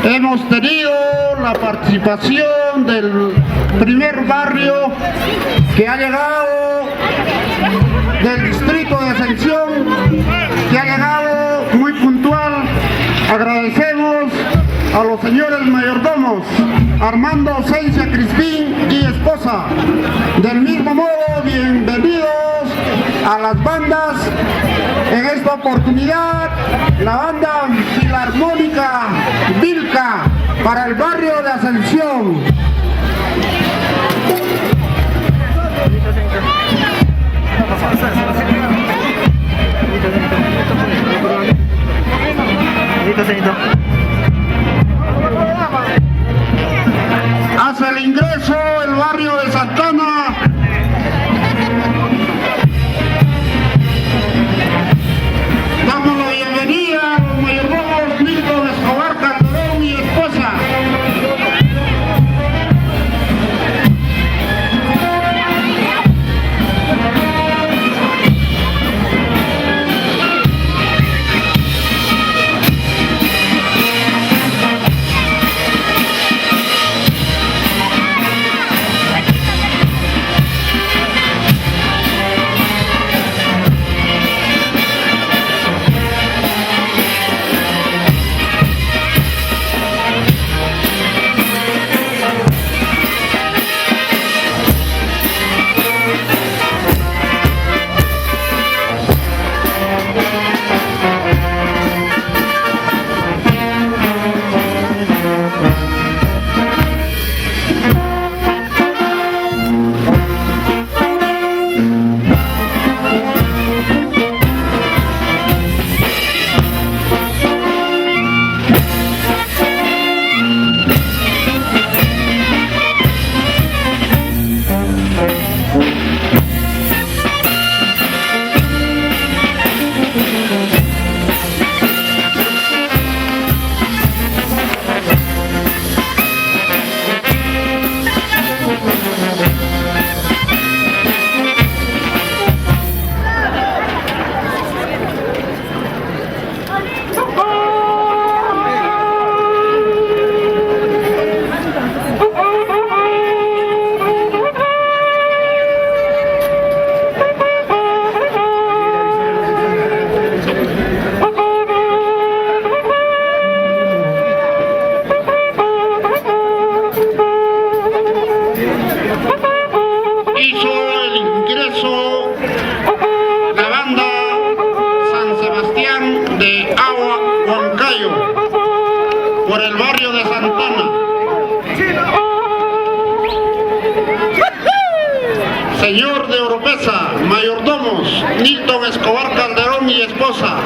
hemos tenido la participación del primer barrio que ha llegado del distrito de Ascensión, que ha llegado muy puntual. Agradecemos a los señores mayordomos Armando Cencia Crispín y esposa. Del mismo modo, bienvenidos a las bandas. En esta oportunidad, la banda filarmónica Vilca para el barrio de Ascensión. Hace el ingreso el barrio de Santana. Damos la bienvenida a los mayordomos Milton Escobar Calderón y esposa. Por el barrio de Santana. Señor de Oropesa, mayordomos Milton Escobar Calderón y esposa,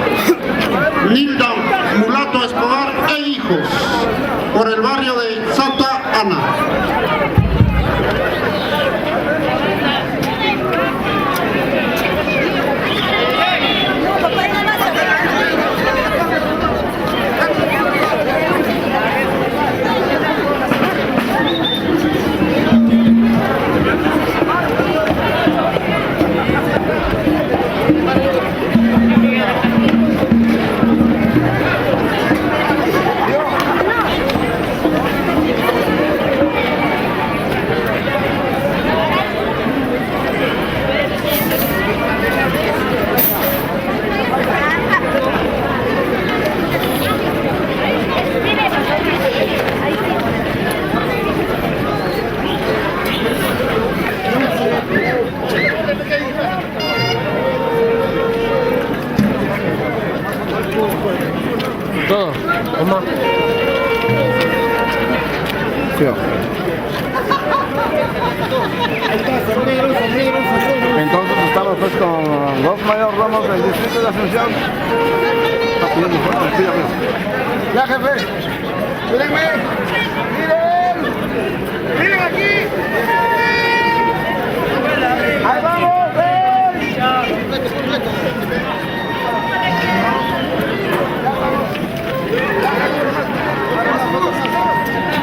Nilda Mulato Escobar e hijos, por el barrio de Santa Ana. Todo, Omar. Sí. Entonces estamos pues con los mayordomos del distrito de Asunción. Ya, jefe. Mírenme. Miren. Miren aquí. Ahí vamos.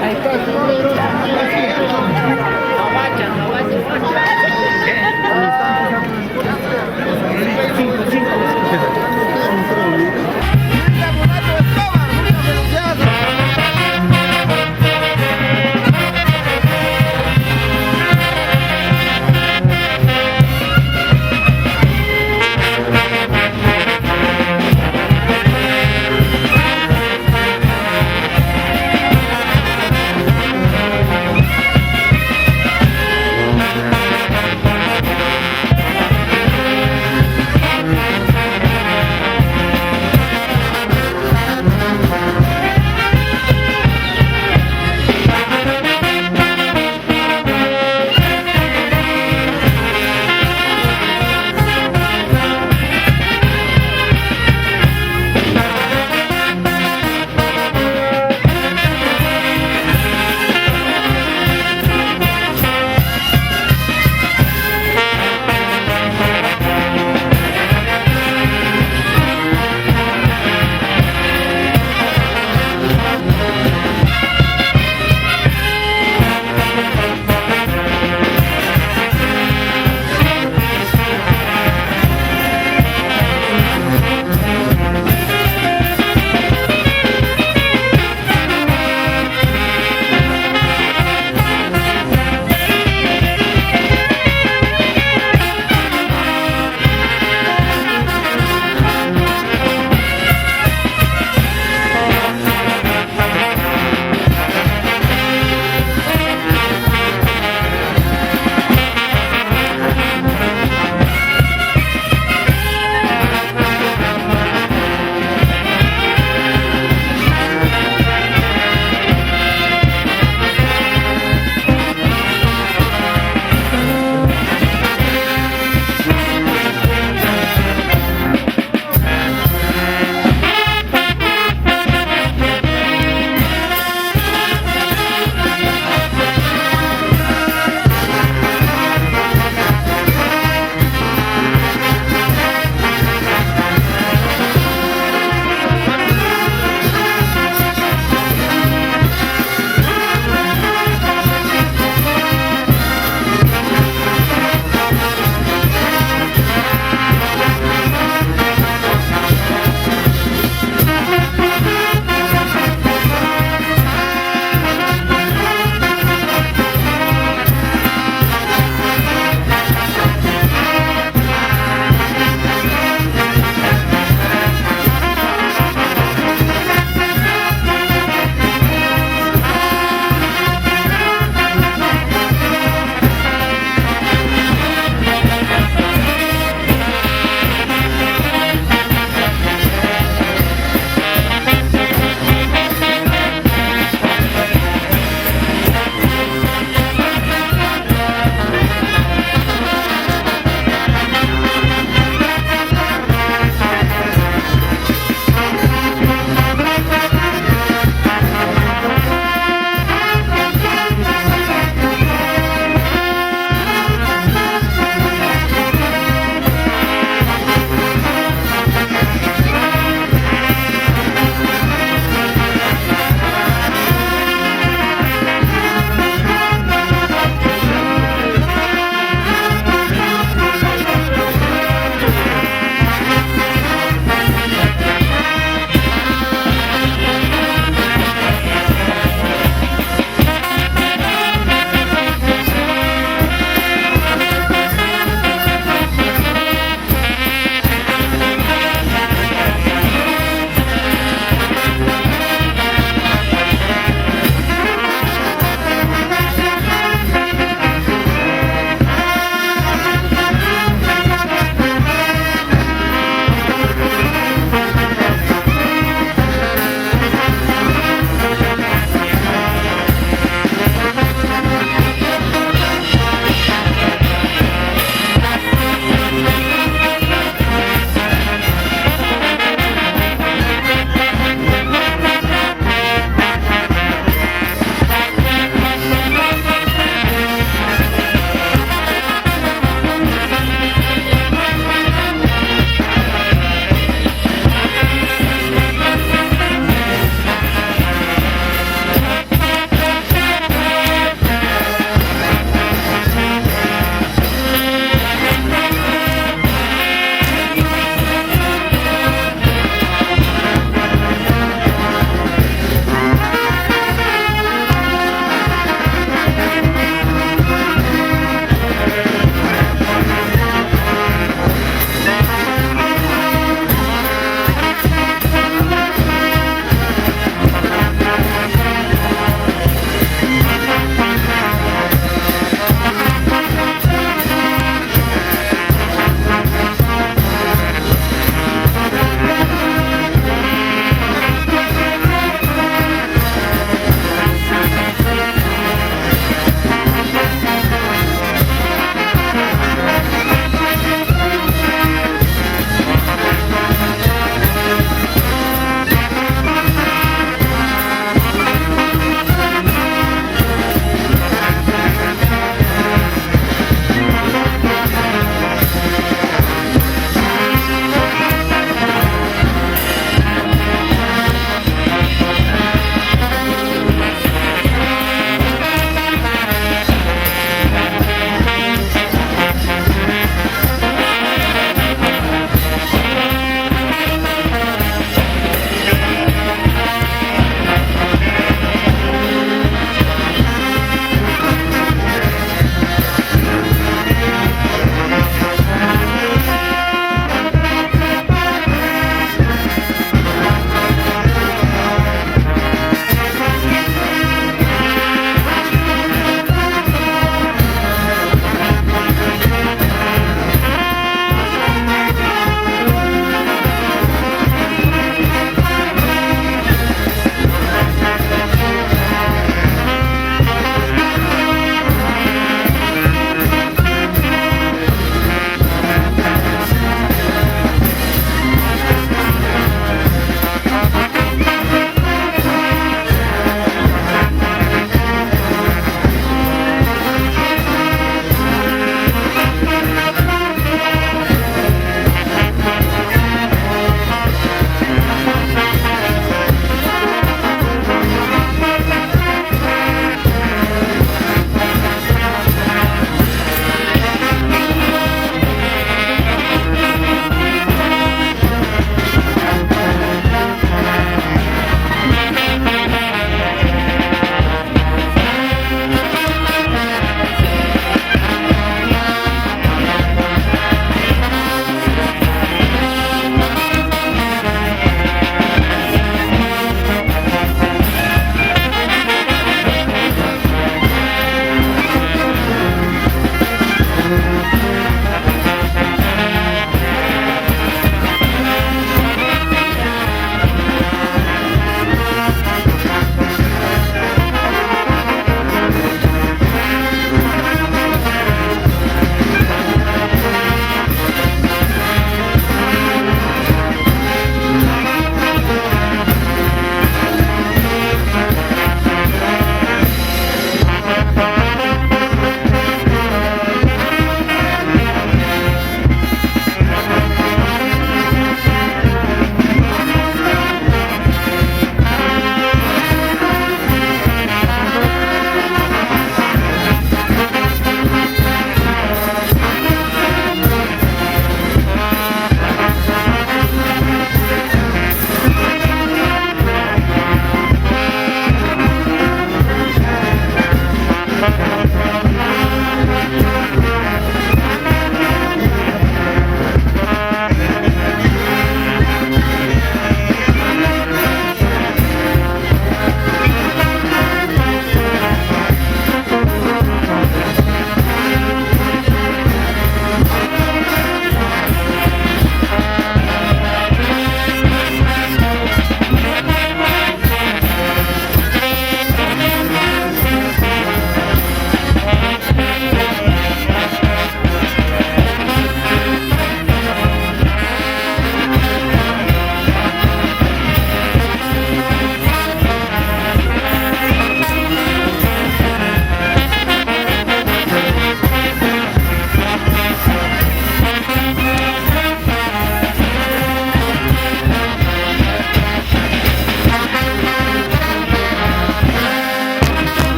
Ahí está.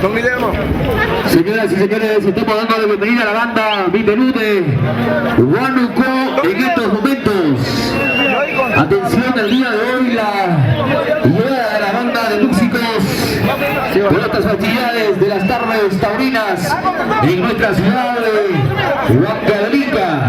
Don Guillermo. Señoras y señores, estamos dando la bienvenida a la banda Bienvenute Huánuco en estos momentos. Atención, el día de hoy la llegada de la banda de músicos por otras actividades de las tardes taurinas en nuestra ciudad de Huancavelica.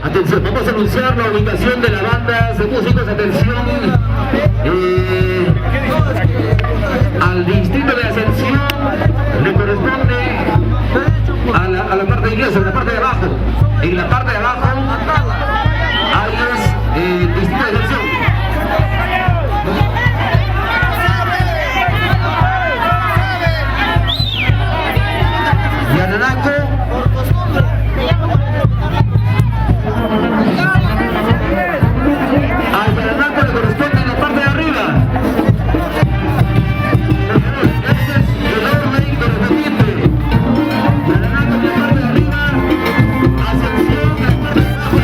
Atención, vamos a anunciar la ubicación de la banda de músicos. Atención, al distrito de Ascensión le corresponde a la parte de ingreso, en la parte de abajo. En la parte de abajo, ahí es el distrito de Ascensión. Y a Nanaco, al Nanaco le corresponde en la parte de arriba. Ese es el orden correspondiente. Nanaco en la parte de arriba, Ascensión en la parte de abajo.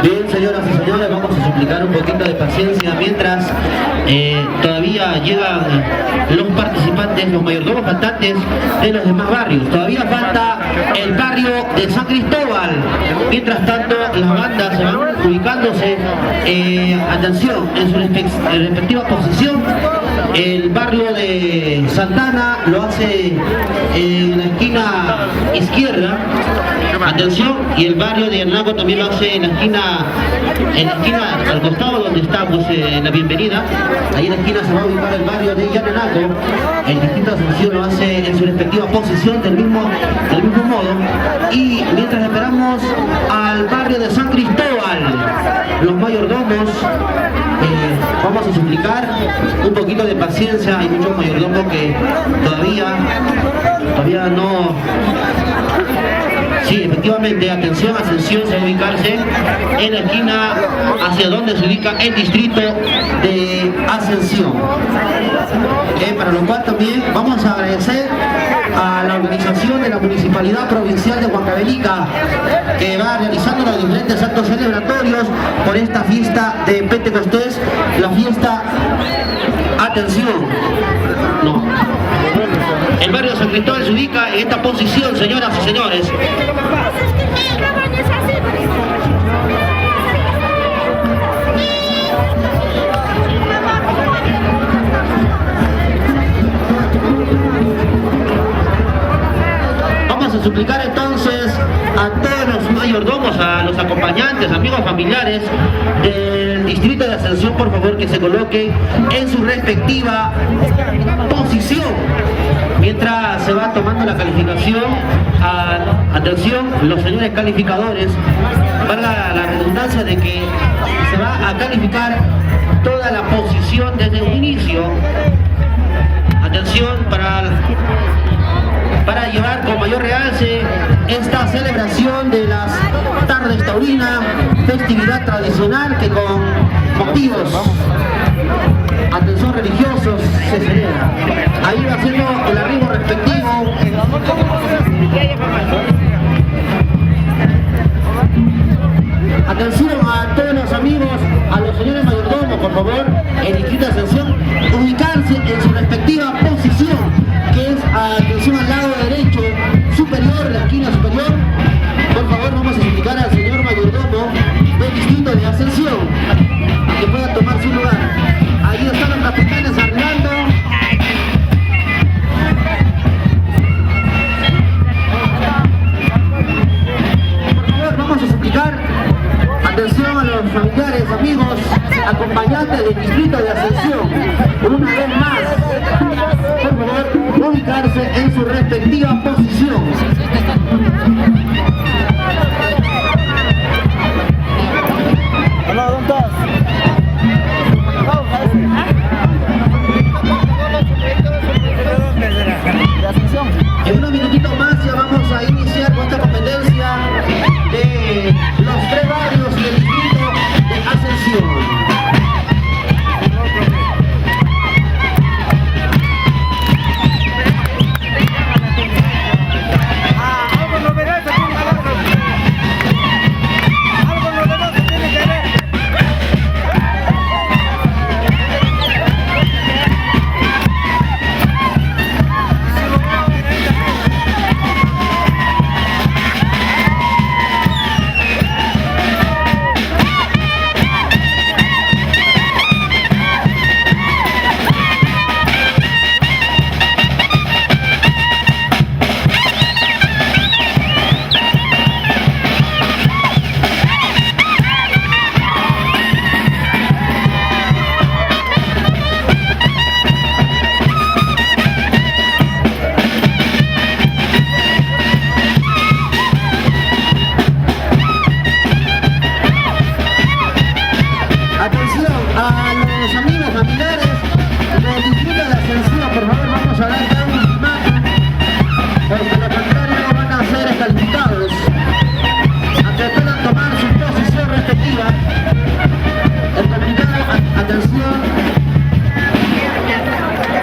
Bien, señoras y señores, vamos a suplicar un poquito de paciencia mientras todavía llegan los participantes, los mayordomos faltantes de los demás barrios. Todavía falta el barrio de San Cristóbal. Mientras tanto, las bandas se van ubicándose, atención, en su respectiva posición. El barrio de Santana lo hace en la esquina izquierda, atención, y el barrio de Anaco también lo hace en la esquina al costado donde está pues, la bienvenida. Ahí en la esquina se va a ubicar el barrio de Yananaco. El distrito de Asunción lo hace en su respectiva posición del mismo modo. Y mientras esperamos al barrio de San Cristóbal, los mayordomos, vamos a suplicar un poquito de paciencia. Hay muchos mayordomos que todavía no. Sí, efectivamente, atención, Ascensión se va a ubicarse en la esquina hacia donde se ubica el distrito de Ascensión. Para lo cual también vamos a agradecer a la organización de la Municipalidad Provincial de Huancavelica, que va realizando los diferentes actos celebratorios por esta fiesta de Pentecostés, la fiesta, atención, no. El barrio de San Cristóbal se ubica en esta posición, señoras y señores. Vamos a suplicar entonces a todos los mayordomos, a los acompañantes, amigos, familiares del distrito de Ascensión, por favor, que se coloquen en su respectiva posición. Mientras se va tomando la calificación, atención, los señores calificadores, valga la redundancia de que se va a calificar toda la posición desde un inicio. Atención para llevar con mayor realce esta celebración de las tardes taurinas, festividad tradicional que con motivos, atención, religiosos se celebra. Ahí va haciendo el arribo respectivo. Atención a todos los amigos, a los señores mayordomos, por favor, en distrito de Ascensión, ubicarse en su respectiva posición, que es, atención, al lado derecho superior, la esquina superior. Por favor, vamos a suplicar al señor mayordomo del distrito de Ascensión que pueda tomar su lugar. Ahí están los capitanes arribando. Por favor, vamos a suplicar atención a los familiares, amigos, acompañantes del distrito de Ascensión. Una vez más, por favor, ubicarse en su respectiva posición. Hola, ¿dónde estás? En unos minutitos más ya vamos a iniciar con esta competencia de los 3 barrios del distrito de Ascensión. vamos a dar ya un ultimátum, porque de lo contrario van a ser descalificados a que puedan tomar su posición respectiva. El comunicado, atención,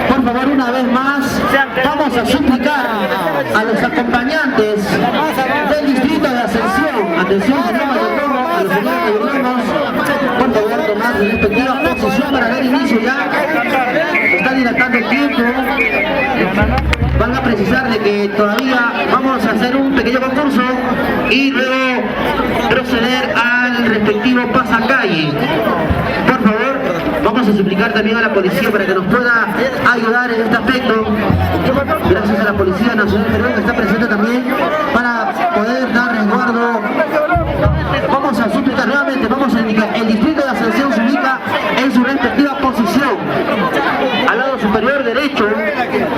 por favor, una vez más, vamos a suplicar a los acompañantes del distrito de Ascensión, atención, señor mayordomo, a los señores mayordomos, por favor, tomar su respectiva posición para dar inicio ya. Está dilatando el tiempo. Van a precisar de que todavía vamos a hacer un pequeño concurso y luego proceder al respectivo pasacalle. Por favor, vamos a suplicar también a la policía para que nos pueda ayudar en este aspecto. Gracias a la Policía Nacional Peruana que está presente también para poder dar resguardo. Vamos a suplicar nuevamente, vamos a indicar, el distrito de Ascensión se ubica en su respectiva posición, al lado superior derecho,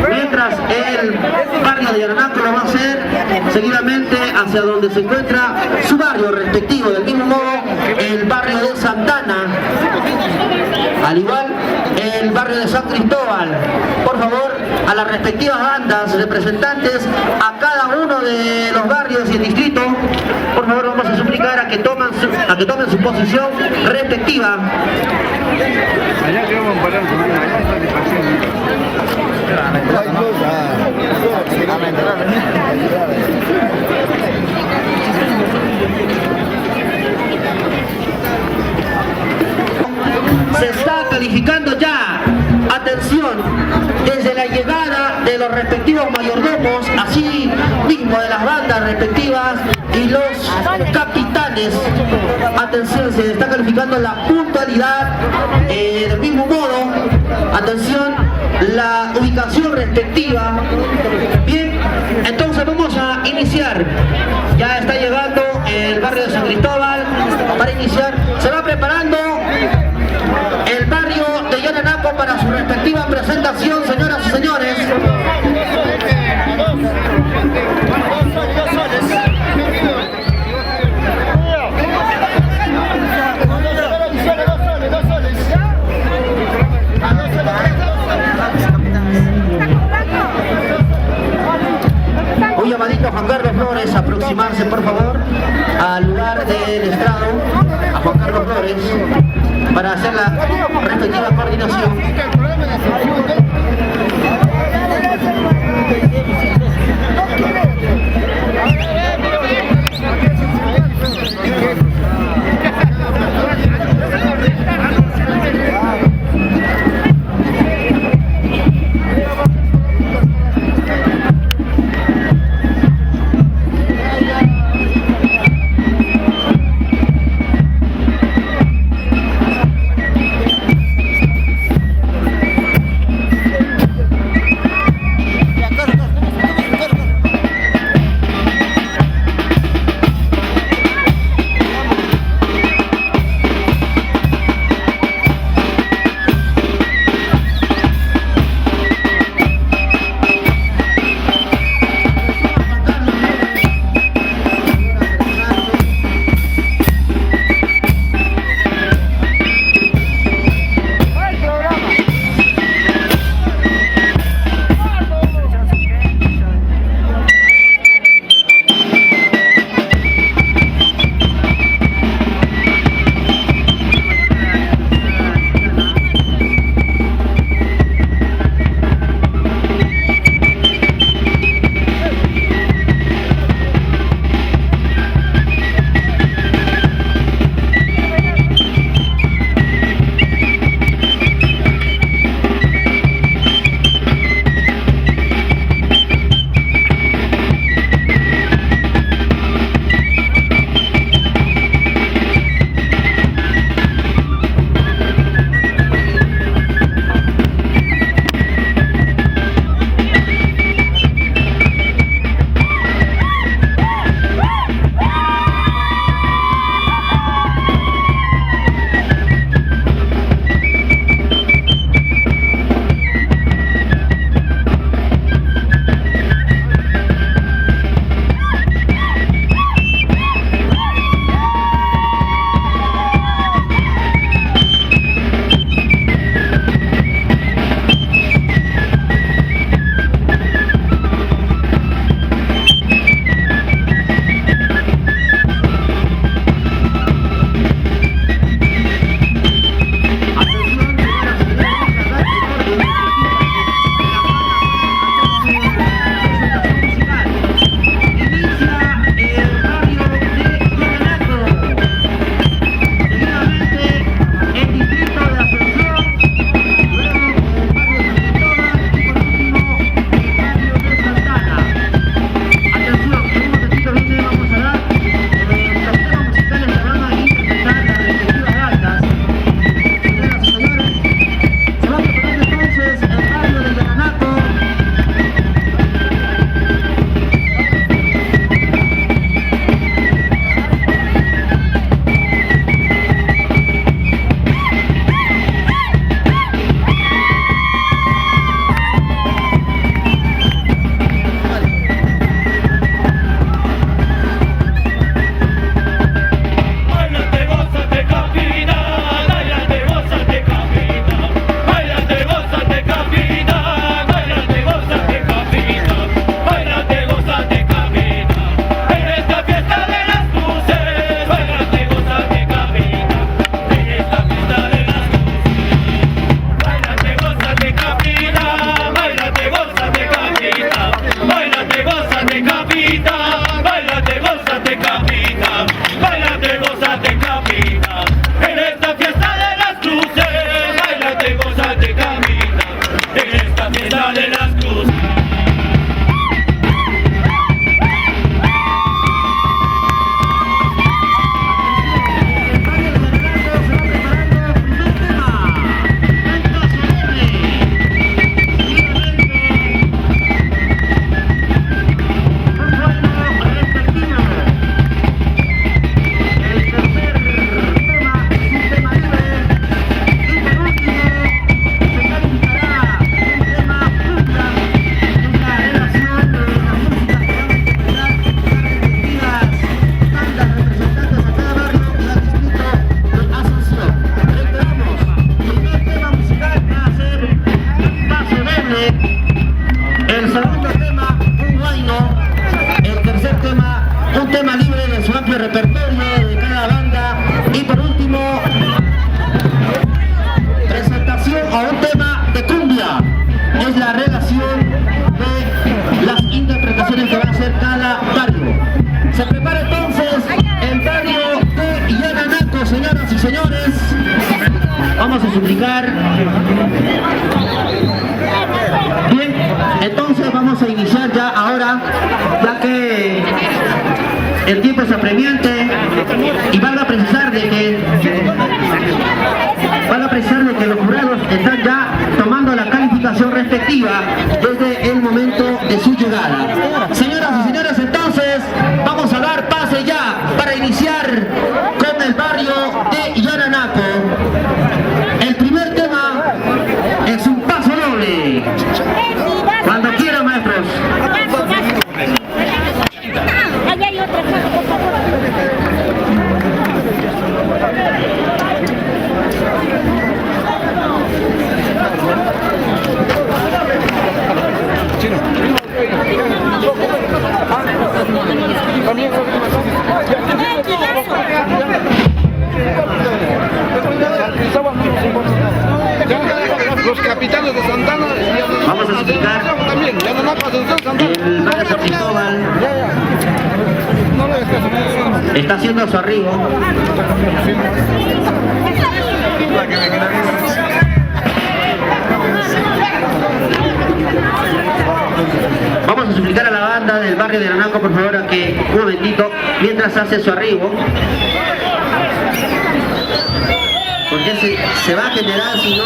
mientras el barrio de Yaranaco lo va a hacer seguidamente hacia donde se encuentra su barrio respectivo. Del mismo modo, el barrio de Santana, al igual el barrio de San Cristóbal. Por favor, a las respectivas bandas, representantes a cada uno de los barrios y el distrito, por favor vamos a suplicar a que tomen su posición respectiva. Allá que vamos a parar, allá está de Se está calificando ya, atención, desde la llegada de los respectivos mayordomos, así mismo de las bandas respectivas y los capitanes. Atención, se está calificando la puntualidad, del mismo modo, atención, la ubicación respectiva. Bien, entonces vamos a iniciar. Ya está llegando el barrio de San Cristóbal para iniciar. Se va preparando el barrio de Yaranaco para su respectiva presentación, señoras y señores. Un llamadito a Juan Carlos Flores a aproximarse, por favor, al lugar del estrado, a Juan Carlos Flores, para hacer la respectiva coordinación. de las cruces. El segundo tema, un guayno. El tercer tema, un tema libre de su amplio repertorio de cada banda. Y por último, presentación a un tema de cumbia. Es la relación de las interpretaciones que va a hacer cada barrio. Se prepara entonces el barrio de Yananaco, señoras y señores. Vamos a suplicar. Bien, entonces vamos a iniciar ya ahora, ya que el tiempo es apremiante y valga precisar de que los jurados están ya tomando la calificación respectiva desde el momento de su llegada. Señoras y señores, entonces vamos a dar pase ya para iniciar con el barrio de Yananaco. El primer tema es un paso doble. Cuando quieran, maestros. Allá hay otra cosa, por favor. Los capitanes de Santana. Vamos a explicar. También, El barrio San Cristóbal está haciendo su arribo. Vamos a suplicar a la banda del barrio de Yananaco, por favor, a que un momentito, mientras hace su arribo, porque se va a generar, si no,